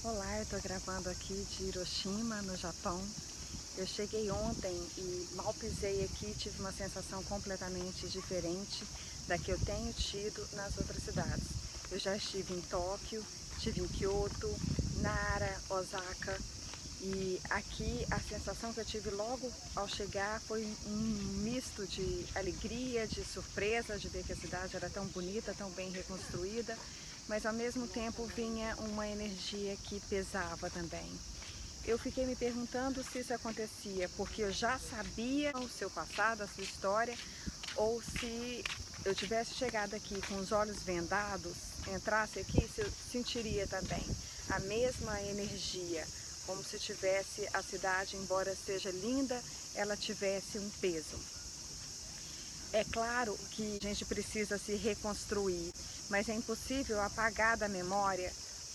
Olá, eu estou gravando aqui de Hiroshima, no Japão. Eu cheguei ontem e mal pisei aqui, tive uma sensação completamente diferente da que eu tenho tido nas outras cidades. Eu já estive em Tóquio, estive em Kyoto, Nara, Osaka, e aqui a sensação que eu tive logo ao chegar foi um misto de alegria, de surpresa, de ver que a cidade era tão bonita, tão bem reconstruída, mas ao mesmo tempo vinha uma energia que pesava também. Eu fiquei me perguntando se isso acontecia porque eu já sabia o seu passado, a sua história, ou se eu tivesse chegado aqui com os olhos vendados, entrasse aqui, se eu sentiria também a mesma energia, como se tivesse a cidade, embora seja linda, ela tivesse um peso. É claro que a gente precisa se reconstruir, mas é impossível apagar da memória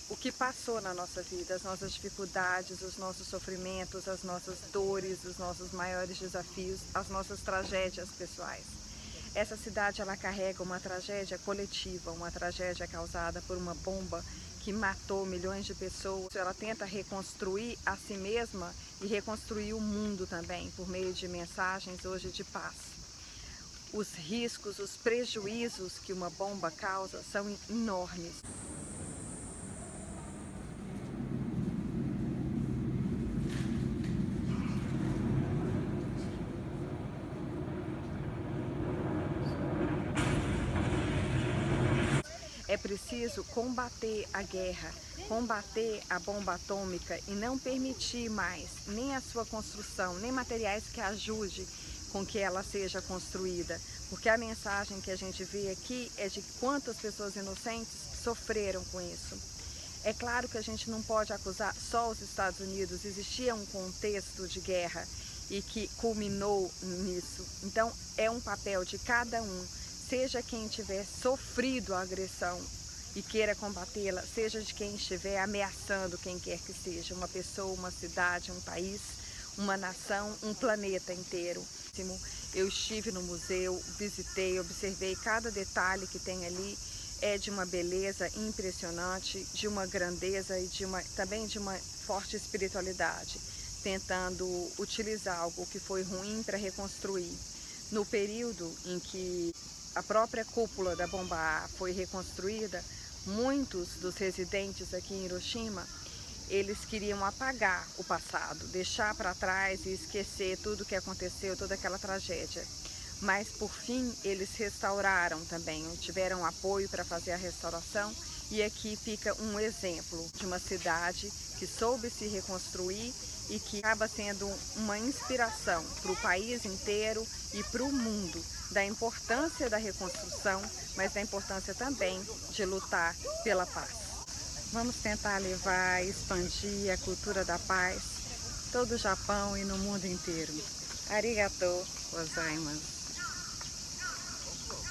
o que passou na nossa vida, as nossas dificuldades, os nossos sofrimentos, as nossas dores, os nossos maiores desafios, as nossas tragédias pessoais. Essa cidade ela carrega uma tragédia coletiva, uma tragédia causada por uma bomba que matou milhões de pessoas. Ela tenta reconstruir a si mesma e reconstruir o mundo também, por meio de mensagens hoje de paz. Os riscos, os prejuízos que uma bomba causa são enormes. É preciso combater a guerra, combater a bomba atômica e não permitir mais nem a sua construção, nem materiais que ajude com que ela seja construída. Porque a mensagem que a gente vê aqui é de quantas pessoas inocentes sofreram com isso. É claro que a gente não pode acusar só os Estados Unidos, existia um contexto de guerra e que culminou nisso. Então é um papel de cada um, seja quem tiver sofrido a agressão e queira combatê-la, seja de quem estiver ameaçando quem quer que seja, uma pessoa, uma cidade, um país, uma nação, um planeta inteiro. Eu estive no museu, visitei, observei cada detalhe que tem ali, é de uma beleza impressionante, de uma grandeza e também de uma forte espiritualidade, tentando utilizar algo que foi ruim para reconstruir. No período em que a própria cúpula da bomba A foi reconstruída, muitos dos residentes aqui em Hiroshima, eles queriam apagar o passado, deixar para trás e esquecer tudo o que aconteceu, toda aquela tragédia. Mas por fim eles restauraram também, tiveram apoio para fazer a restauração, e aqui fica um exemplo de uma cidade que soube se reconstruir e que acaba sendo uma inspiração para o país inteiro e para o mundo, da importância da reconstrução, mas da importância também de lutar pela paz. Vamos tentar levar e expandir a cultura da paz todo o Japão e no mundo inteiro. Arigatou gozaimasu.